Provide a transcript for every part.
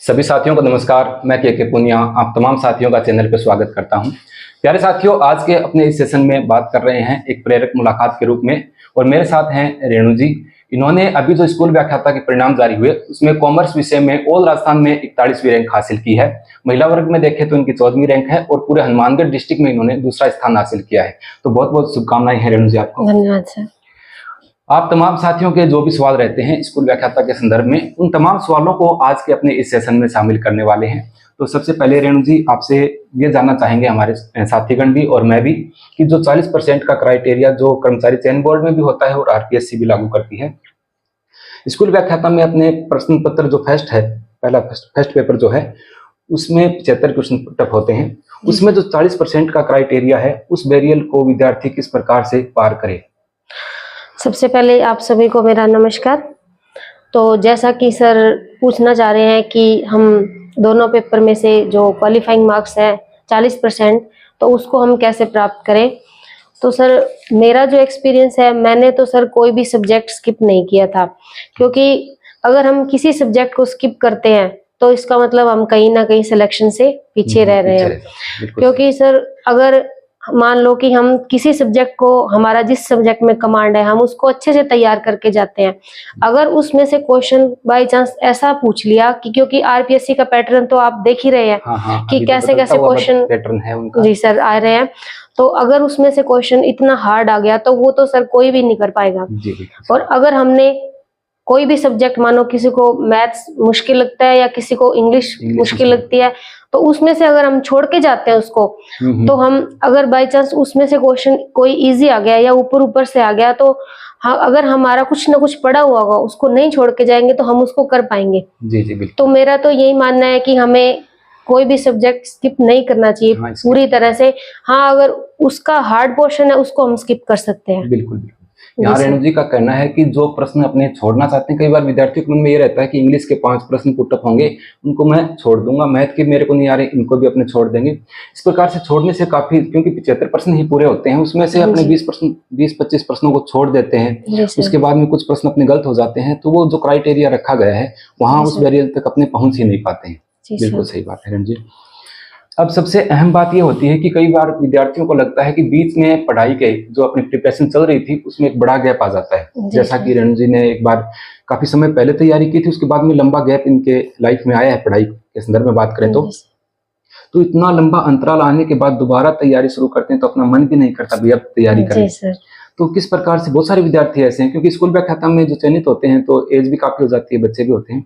सभी साथियों को नमस्कार। मैं के पुनिया आप तमाम साथियों का चैनल पर स्वागत करता हूं। प्यारे साथियों, आज के अपने इस सेशन में बात कर रहे हैं एक प्रेरक मुलाकात के रूप में, और मेरे साथ हैं रेणु जी। इन्होंने अभी जो स्कूल व्याख्याता के परिणाम जारी हुए उसमें कॉमर्स विषय में ऑल राजस्थान में 41वीं रैंक हासिल की है। महिला वर्ग में देखें तो इनकी 14वीं रैंक है और पूरे हनुमानगढ़ डिस्ट्रिक्ट में इन्होंने दूसरा स्थान हासिल किया है। तो बहुत बहुत शुभकामनाएं हैं रेणु जी आपको। धन्यवाद सर। आप तमाम साथियों के जो भी सवाल रहते हैं स्कूल व्याख्याता के संदर्भ में, उन तमाम सवालों को आज के अपने इस सेशन में शामिल करने वाले हैं। तो सबसे पहले रेणु जी, आपसे ये जानना चाहेंगे, हमारे साथीगण भी और मैं भी, कि जो 40% का क्राइटेरिया जो कर्मचारी चयन बोर्ड में भी होता है और आरपीएससी भी लागू करती है, स्कूल व्याख्याता में अपने प्रश्न पत्र जो फर्स्ट पेपर जो है उसमें 75 क्वेश्चन टफ होते हैं। उसमें जो 40% का क्राइटेरिया है उस बैरियर को विद्यार्थी किस प्रकार से पार करे? सबसे पहले आप सभी को मेरा नमस्कार। तो जैसा कि सर पूछना चाह रहे हैं कि हम दोनों पेपर में से जो क्वालिफाइंग मार्क्स है 40%, तो उसको हम कैसे प्राप्त करें। तो सर मेरा जो एक्सपीरियंस है, मैंने तो सर कोई भी सब्जेक्ट स्किप नहीं किया था, क्योंकि अगर हम किसी सब्जेक्ट को स्किप करते हैं तो इसका मतलब हम कहीं ना कहीं सिलेक्शन से पीछे रह रहे हैं। क्योंकि सर अगर मान लो कि हम किसी सब्जेक्ट को, हमारा जिस सब्जेक्ट में कमांड है, हम उसको अच्छे से तैयार करके जाते हैं, अगर उसमें से क्वेश्चन बाय चांस ऐसा पूछ लिया कि, क्योंकि आरपीएससी का पैटर्न तो आप देख ही रहे हैं कि कैसे कैसे क्वेश्चन पैटर्न है उनका। जी सर आ रहे हैं। तो अगर उसमें से क्वेश्चन इतना हार्ड आ गया तो वो तो सर कोई भी नहीं कर पाएगा। और अगर हमने कोई भी सब्जेक्ट, मानो किसी को मैथ्स मुश्किल लगता है या किसी को इंग्लिश मुश्किल लगती है, तो उसमें से अगर हम छोड़ के जाते हैं उसको, तो हम अगर बाय चांस उसमें से क्वेश्चन कोई इजी आ गया या ऊपर ऊपर से आ गया, तो अगर हमारा कुछ ना कुछ पड़ा हुआ होगा, उसको नहीं छोड़ के जाएंगे तो हम उसको कर पाएंगे। जी जी बिल्कुल। तो मेरा तो यही मानना है कि हमें कोई भी सब्जेक्ट स्किप नहीं करना चाहिए पूरी तरह से। हाँ, अगर उसका हार्ड पोर्शन है उसको हम स्किप कर सकते हैं। बिल्कुल बिल्कुल। यहाँ रेणु जी का कहना है कि जो प्रश्न अपने छोड़ना चाहते हैं, कई बार विद्यार्थियों के मन में ये रहता है कि इंग्लिश के 5 प्रश्न पुटअप होंगे, उनको मैं छोड़ दूंगा, मैथ के मेरे को नहीं आ रहे, इनको भी अपने छोड़ देंगे। इस प्रकार से छोड़ने से काफी, क्योंकि 75% ही पूरे होते हैं, उसमें से अपने 20-25 प्रश्नों को छोड़ देते हैं। उसके बाद में कुछ प्रश्न अपने गलत हो जाते हैं, तो वो जो क्राइटेरिया रखा गया है वहां उस बैरियर तक अपने पहुंच ही नहीं पाते हैं। बिल्कुल सही बात है रेणु जी। अब सबसे अहम बात यह होती है कि कई बार विद्यार्थियों को लगता है कि बीच में पढ़ाई के जो अपनी प्रिपरेशन चल रही थी उसमें एक बड़ा गैप आ जाता है। जैसा कि रेणु जी ने एक बार काफी समय पहले तैयारी की थी, उसके बाद में लंबा गैप इनके लाइफ में आया है पढ़ाई के संदर्भ में बात करें तो इतना लंबा अंतराल आने के बाद दोबारा तैयारी शुरू करते हैं तो अपना मन भी नहीं करता भी अब तैयारी करें। तो किस प्रकार से, बहुत सारे विद्यार्थी ऐसे हैं, क्योंकि स्कूल व्याख्याता में जो चयनित होते हैं तो एज भी काफी हो जाती है, बच्चे भी होते हैं,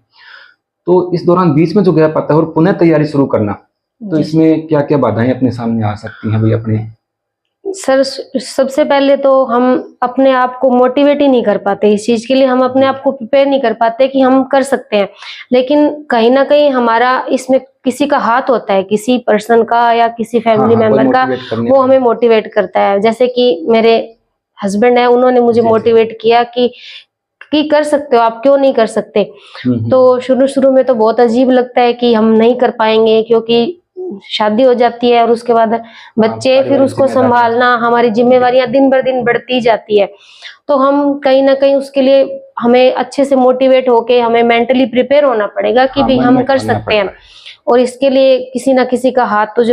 तो इस दौरान बीच में जो गैप आता है और पुनः तैयारी शुरू करना, तो इसमें क्या क्या बाधाएं अपने सामने आ सकती हैं भाई अपने? सर सबसे पहले तो हम अपने आप को मोटिवेट ही नहीं कर पाते इस चीज के लिए, हम अपने आप को प्रिपेयर नहीं कर पाते कि हम कर सकते हैं। लेकिन कहीं ना कहीं हमारा इसमें किसी का हाथ होता है, किसी पर्सन का या किसी फैमिली मेंबर का, वो हमें मोटिवेट करता है। जैसे कि मेरे हस्बैंड है, उन्होंने मुझे मोटिवेट किया कि कर सकते हो आप, क्यों नहीं कर सकते। तो शुरू में तो बहुत अजीब लगता है कि हम नहीं कर पाएंगे, क्योंकि शादी हो जाती है और उसके बाद बच्चे, फिर उसको संभालना, हमारी जिम्मेवारियां दिन बर दिन बढ़ती जाती है। तो हम कहीं ना कहीं उसके लिए हमें अच्छे से मोटिवेट होके हमें मेंटली प्रिपेयर होना पड़ेगा कि भाई हम कर सकते हैं। और इसके लिए किसी ना किसी का हाथ तो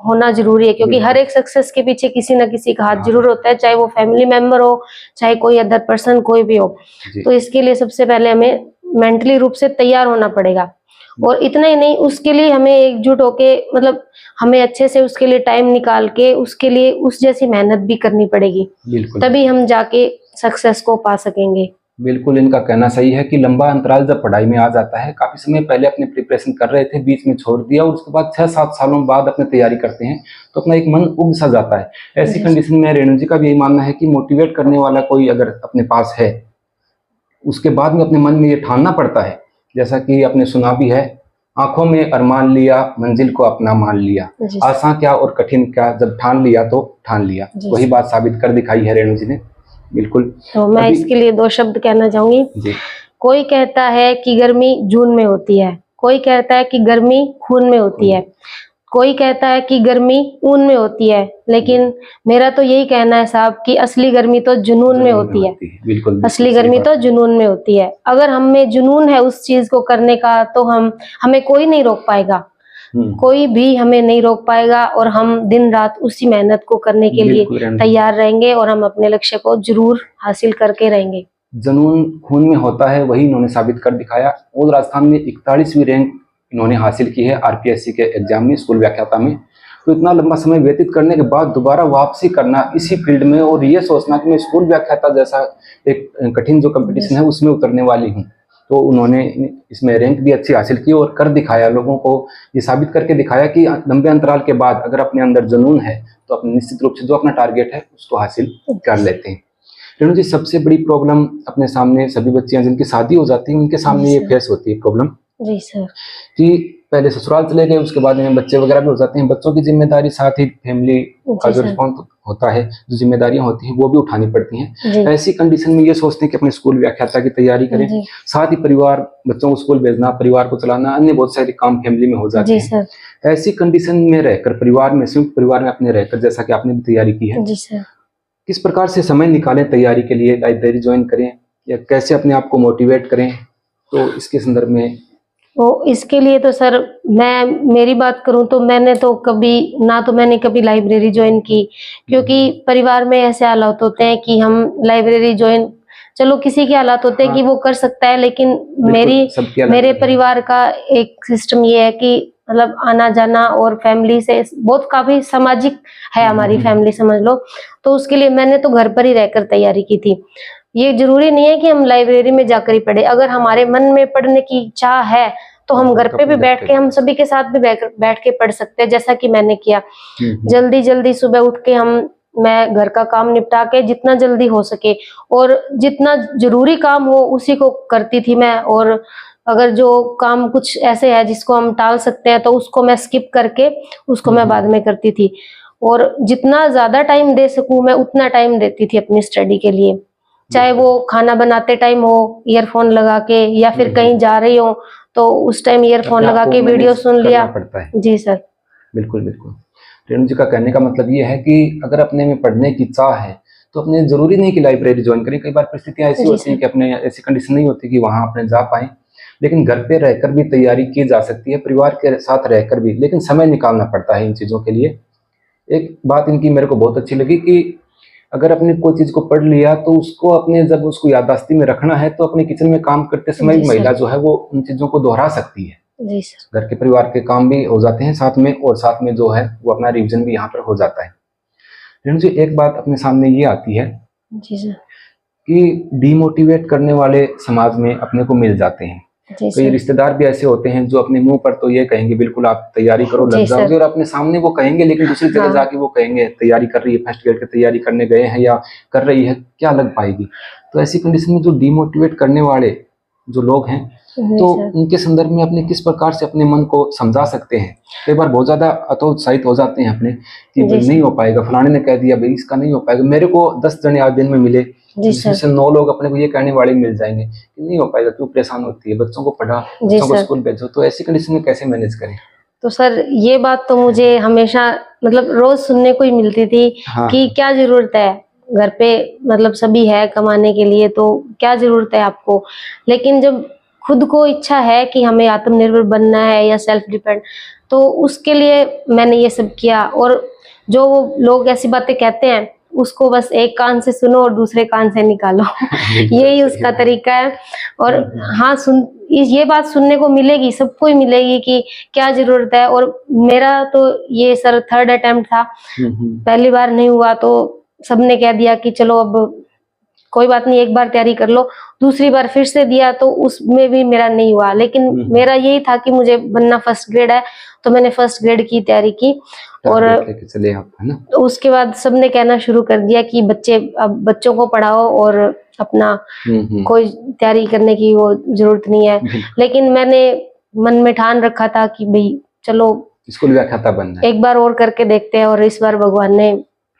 होना जरूरी है, क्योंकि हर एक सक्सेस के पीछे किसी ना किसी का हाथ जरूर होता है, चाहे वो फैमिली मेंबर हो, चाहे कोई अदर पर्सन कोई भी हो। तो इसके लिए सबसे पहले हमें मेंटली रूप से तैयार होना पड़ेगा। और इतना ही नहीं, उसके लिए हमें एकजुट होके, मतलब हमें अच्छे से उसके लिए टाइम निकाल के उसके लिए उस जैसी मेहनत भी करनी पड़ेगी, तभी हम जाके सक्सेस को पा सकेंगे। बिल्कुल, इनका कहना सही है कि लंबा अंतराल जब पढ़ाई में आ जाता है, काफी समय पहले अपने प्रिपरेशन कर रहे थे, बीच में छोड़ दिया और उसके बाद 6-7 सालों बाद अपने तैयारी करते हैं, तो अपना एक मन उब सा जाता है। ऐसी कंडीशन में रेणु जी का भी यही मानना है कि मोटिवेट करने वाला कोई अगर अपने पास है, उसके बाद में अपने मन में ये ठानना पड़ता है, जैसा कि आपने सुना भी है, आंखों में अरमान लिया, मंजिल को अपना मान लिया, आसान क्या और कठिन क्या, जब ठान लिया तो ठान लिया। वही बात साबित कर दिखाई है रेणु जी ने। बिल्कुल। तो मैं इसके लिए 2 शब्द कहना चाहूंगी। कोई कहता है कि गर्मी जून में होती है, कोई कहता है कि गर्मी खून में होती है, कोई कहता है कि गर्मी ऊन में होती है, लेकिन मेरा तो यही कहना है साहब कि असली गर्मी तो जुनून में होती है। बिल्कुल असली गर्मी तो जुनून में होती है। अगर हम में जुनून है उस चीज को करने का तो हमें कोई नहीं रोक पाएगा, कोई भी हमें नहीं रोक पाएगा, और हम दिन रात उसी मेहनत को करने के लिए तैयार रहेंगे और हम अपने लक्ष्य को जरूर हासिल करके रहेंगे। जुनून खून में होता है, वही इन्होंने साबित कर दिखाया। और राजस्थान में 41वीं रैंक इन्होंने हासिल की है आरपीएससी के एग्जाम में, स्कूल व्याख्याता में। तो इतना लंबा समय व्यतीत करने के बाद दोबारा वापसी करना इसी फील्ड में, और ये सोचना कि मैं स्कूल व्याख्याता जैसा एक कठिन जो कंपटीशन है उसमें उतरने वाली हूँ, तो उन्होंने इसमें रैंक भी अच्छी हासिल की और कर दिखाया। लोगों को ये साबित करके दिखाया कि लंबे अंतराल के बाद अगर अपने अंदर जुनून है तो अपने निश्चित रूप से जो अपना टारगेट है उसको हासिल कर लेते हैं। रेणु जी, सबसे बड़ी प्रॉब्लम अपने सामने सभी बच्चियां जिनकी शादी हो जाती है उनके सामने ये फेस होती है प्रॉब्लम जी सर, कि पहले ससुराल चले गए, उसके बाद में बच्चे वगैरह भी हो जाते हैं, बच्चों की जिम्मेदारी साथ ही फैमिली का जो रिस्पॉन्स होता है, जो जिम्मेदारियां होती हैं वो भी उठानी पड़ती हैं। ऐसी कंडीशन में ये सोचते हैं कि अपने स्कूल व्याख्याता की तैयारी करें, साथ ही परिवार, बच्चों को स्कूल भेजना, परिवार को चलाना, अन्य बहुत सारे काम फैमिली में हो जाते हैं। ऐसी कंडीशन में रहकर, परिवार में, संयुक्त परिवार में अपने रहकर, जैसा कि आपने भी तैयारी की है, किस प्रकार से समय निकालें तैयारी के लिए, लाइब्रेरी ज्वाइन करें या कैसे अपने आप को मोटिवेट करें, तो इसके संदर्भ में। तो इसके लिए तो सर मैं मेरी बात करूं तो मैंने कभी लाइब्रेरी ज्वाइन की, क्योंकि परिवार में ऐसे हालात होते हैं कि हम लाइब्रेरी ज्वाइन, चलो किसी के हालात होते हैं कि वो कर सकता है, लेकिन मेरे परिवार का एक सिस्टम ये है कि मतलब आना जाना और फैमिली से बहुत काफी सामाजिक है हमारी फैमिली, समझ लो। तो उसके लिए मैंने तो घर पर ही रहकर तैयारी की थी। ये जरूरी नहीं है कि हम लाइब्रेरी में जाकर ही पढ़े, अगर हमारे मन में पढ़ने की इच्छा है तो हम घर पे भी बैठ के, हम सभी के साथ भी बैठ के पढ़ सकते हैं, जैसा कि मैंने किया। जल्दी जल्दी सुबह उठ के मैं घर का काम निपटा के जितना जल्दी हो सके और जितना जरूरी काम हो उसी को करती थी मैं, और अगर जो काम कुछ ऐसे है जिसको हम टाल सकते हैं तो उसको मैं स्किप करके उसको मैं बाद में करती थी। और जितना ज्यादा टाइम दे सकूं मैं उतना टाइम देती थी अपनी स्टडी के लिए, चाहे वो खाना बनाते टाइम हो ईयरफोन लगा के, या फिर कहीं जा रही हो तो उस टाइम ईयरफोन लगा के वीडियो सुन लिया। जी सर, बिल्कुल बिल्कुल। रेणु जी का कहने का मतलब ये है कि अगर अपने में पढ़ने की चाह है तो अपने जरूरी नहीं कि लाइब्रेरी ज्वाइन करें। कई बार परिस्थितियां ऐसी होती हैं कि अपने ऐसी कंडीशन नहीं होती कि वहां अपने जा पाए, लेकिन घर पे रहकर भी तैयारी की जा सकती है, परिवार के साथ रहकर भी, लेकिन समय निकालना पड़ता है इन चीजों के लिए। एक बात इनकी मेरे को बहुत अच्छी लगी कि अगर अपने कोई चीज को पढ़ लिया तो उसको अपने, जब उसको याददाश्ती में रखना है तो अपने किचन में काम करते समय महिला जो है वो उन चीजों को दोहरा सकती है। जी सर, घर के परिवार के काम भी हो जाते हैं साथ में, और साथ में जो है वो अपना रिवीजन भी यहाँ पर हो जाता है। रेणु जी, एक बात अपने सामने ये आती है जी सर, कि डीमोटिवेट करने वाले समाज में अपने को मिल जाते हैं। कई रिश्तेदार भी ऐसे होते हैं जो अपने मुंह पर तो ये कहेंगे बिल्कुल आप तैयारी करो, लग जाओगे, और अपने सामने वो कहेंगे, लेकिन दूसरी जगह जाके वो कहेंगे तैयारी कर रही है, फर्स्ट ईयर की तैयारी करने गए हैं या कर रही है, क्या लग पाएगी। तो ऐसी कंडीशन में जो डीमोटिवेट करने वाले जो लोग हैं, तो उनके संदर्भ में अपने किस प्रकार से अपने मन को समझा सकते हैं। कई बार बहुत ज्यादा हतोत्साहित हो जाते हैं अपने कि नहीं हो पाएगा, फलाने ने कह दिया भाई इसका नहीं हो पाएगा, मेरे को 10 जने आज दिन में मिले जिसमें से 9 लोग अपने को ये कहने वाले मिल जाएंगे कि नहीं हो पाएगा, क्यों परेशान होती है, बच्चों को पढ़ा, बच्चों को स्कूल भेजो। तो ऐसी कंडीशन में कैसे मैनेज करें। तो सर ये बात तो मुझे हमेशा मतलब रोज सुनने को ही मिलती थी कि क्या जरूरत है, घर पे मतलब सभी है कमाने के लिए, तो क्या जरूरत है आपको। लेकिन जब खुद को इच्छा है कि हमें आत्मनिर्भर बनना है या सेल्फ डिपेंड, तो उसके लिए मैंने ये सब किया। और जो लोग ऐसी बातें कहते हैं उसको बस एक कान से सुनो और दूसरे कान से निकालो यही उसका तरीका है। और हाँ, ये बात सुनने को मिलेगी, सबको ही मिलेगी कि क्या जरूरत है। और मेरा तो ये सर 3rd अटेम्प्ट था, पहली बार नहीं हुआ तो सबने कह दिया कि चलो अब कोई बात नहीं, एक बार तैयारी कर लो। दूसरी बार फिर से दिया तो उसमें भी मेरा नहीं हुआ, लेकिन मेरा यही था कि मुझे बनना फर्स्ट ग्रेड है, तो मैंने फर्स्ट ग्रेड की तैयारी की। और चले आप, है ना? उसके बाद सबने कहना शुरू कर दिया कि अब बच्चों को पढ़ाओ और अपना कोई तैयारी करने की वो जरूरत नहीं है। लेकिन मैंने मन में ठान रखा था कि भाई चलो स्कूल व्याख्याता बनना है, एक बार और करके देखते हैं। और इस बार भगवान ने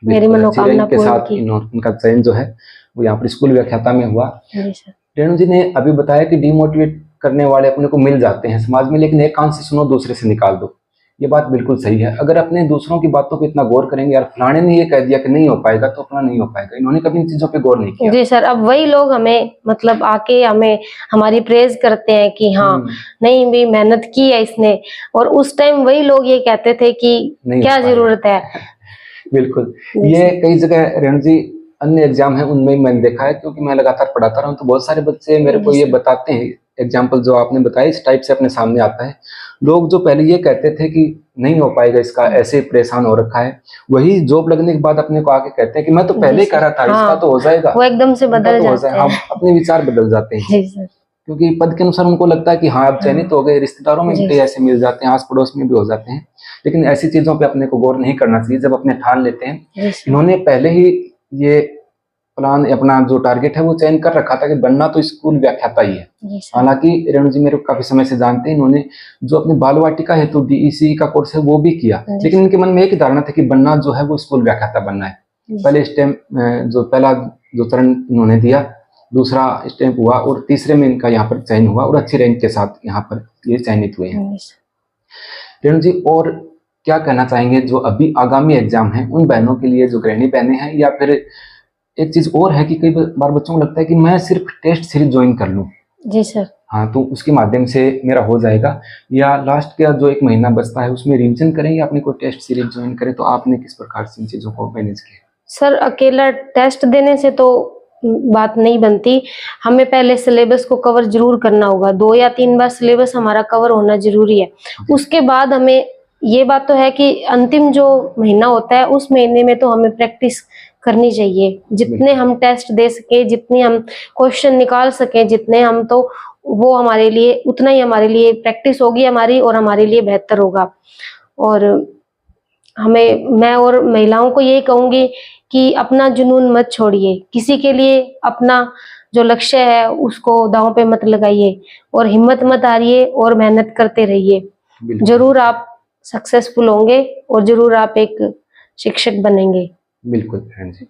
मेरी मनोकामना पूर्ण की। इनका चयन जो है वो यहाँ पर स्कूल व्याख्याता में हुआ। रेणु जी ने अभी बताया कि डीमोटिवेट करने वाले अपने को मिल जाते हैं समाज में, लेकिन एक कान से सुनो दूसरे से निकाल दो। ये बात बिल्कुल सही है। अगर अपने दूसरों की बातों पे इतना गौर करेंगे, यार फलाने ने ये कह दिया कि नहीं हो पाएगा तो अपना नहीं हो पाएगा, इन्होंने कभी इन चीजों पे गौर नहीं किया। जी सर, अब वही लोग हमें मतलब आके हमें हमारी प्रेज करते हैं कि हाँ नहीं भी मेहनत की है इसने, और उस टाइम वही लोग ये कहते थे कि नहीं क्या हो पाएगा। जरूरत है। बिल्कुल, जी ये सर। कई जगह रेणु जी अन्य एग्जाम है उनमें मैंने देखा है, क्योंकि मैं लगातार पढ़ाता रहा हूँ, तो बहुत सारे बच्चे मेरे को जी ये सर। बताते हैं, एग्जाम्पल जो आपने बताया इस टाइप से अपने सामने आता है। लोग जो पहले ये कहते थे कि नहीं हो पाएगा इसका, ऐसे परेशान हो रखा है, वही जॉब लगने के बाद अपने को आके कहते हैं कि मैं तो पहले ही जी कह रहा सर, था इसका हाँ, तो हो जाएगा, वो एकदम से इनका बदल तो हो जाते जाएगा। हम हैं। अपने विचार बदल जाते हैं, जी सर। क्योंकि पद के अनुसार उनको लगता है कि हाँ अब चयनित हो गए, रिश्तेदारों में भी जी कई ऐसे मिल जाते हैं, आस पड़ोस में भी हो जाते हैं। लेकिन ऐसी चीजों पे अपने को गौर नहीं करना चाहिए जब अपने ठान लेते हैं। जी सर। इन्होंने पहले ही ये प्लान, अपना जो टारगेट है वो चयन कर रखा था कि बनना तो स्कूल व्याख्याता ही है। जी सर। हालांकि रेणु जी मेरे को काफी समय से जानते हैं, इन्होंने जो अपने बाल वाटिका हेतु डीईसी का कोर्स है वो भी किया, लेकिन इनके मन में एक धारणा थी कि बनना जो है वो स्कूल व्याख्याता बनना है। पहले स्टेम जो पहला जो चरण इन्होंने दिया, दूसरा स्टेप हुआ और तीसरे में इनका यहाँ पर चयन हुआ और अच्छी रैंक के साथ यहाँ पर ये चयनित हुए हैं। रेणु जी और क्या कहना चाहेंगे जो अभी आगामी एग्जाम है उन बहनों के लिए, जो गृहिणी बहनें हैं, या फिर एक चीज और है कि कई बार बच्चों को लगता है कि मैं सिर्फ टेस्ट सीरीज ज्वाइन कर लूं, जी सर। हाँ तो उसके माध्यम से मेरा हो जाएगा, या लास्ट का जो एक महीना बचता है उसमें रिवीजन करें या अपने को टेस्ट सीरीज ज्वाइन करें, तो आपने किस प्रकार से इन चीजों को मैनेज किया? सर अकेला टेस्ट देने से तो बात नहीं बनती, हमें पहले सिलेबस को कवर जरूर करना होगा, 2 या 3 बार सिलेबस हमारा कवर होना जरूरी है। उसके बाद हमें ये बात तो है कि अंतिम जो महीना होता है उस महीने में तो हमें प्रैक्टिस करनी चाहिए, जितने हम टेस्ट दे सके, जितनी हम क्वेश्चन निकाल सके, जितने हम, तो वो हमारे लिए उतना ही हमारे लिए प्रैक्टिस होगी हमारी और हमारे लिए बेहतर होगा। और हमें, मैं और महिलाओं को यही कहूंगी कि अपना जुनून मत छोड़िए, किसी के लिए अपना जो लक्ष्य है उसको दांव पे मत लगाइए और हिम्मत मत हारिए और मेहनत करते रहिए। जरूर आप सक्सेसफुल होंगे और जरूर आप एक शिक्षक बनेंगे। बिल्कुल रेणु जी,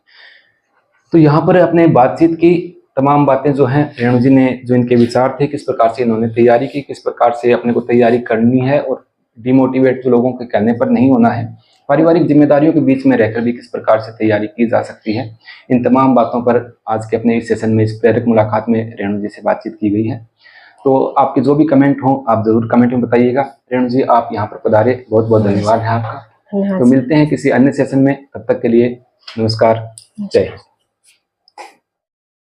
तो यहाँ पर अपने बातचीत की तमाम बातें जो हैं, रेणु जी ने जो इनके विचार थे, किस प्रकार से इन्होंने तैयारी की, किस प्रकार से अपने को तैयारी करनी है और डिमोटिवेट जो लोगों के कहने पर नहीं होना है, पारिवारिक जिम्मेदारियों के बीच में रहकर भी किस प्रकार से तैयारी की जा सकती है, इन तमाम बातों पर आज के अपने इस सेशन में, इस प्रेरक मुलाकात में रेणु जी से बातचीत की गई है। तो आपके जो भी कमेंट हो आप जरूर कमेंट में बताइएगा। रेणु जी आप यहाँ पर पधारे, बहुत बहुत धन्यवाद है आपका। तो मिलते हैं किसी अन्य सेशन में, तब तक के लिए नमस्कार, जय हिंद।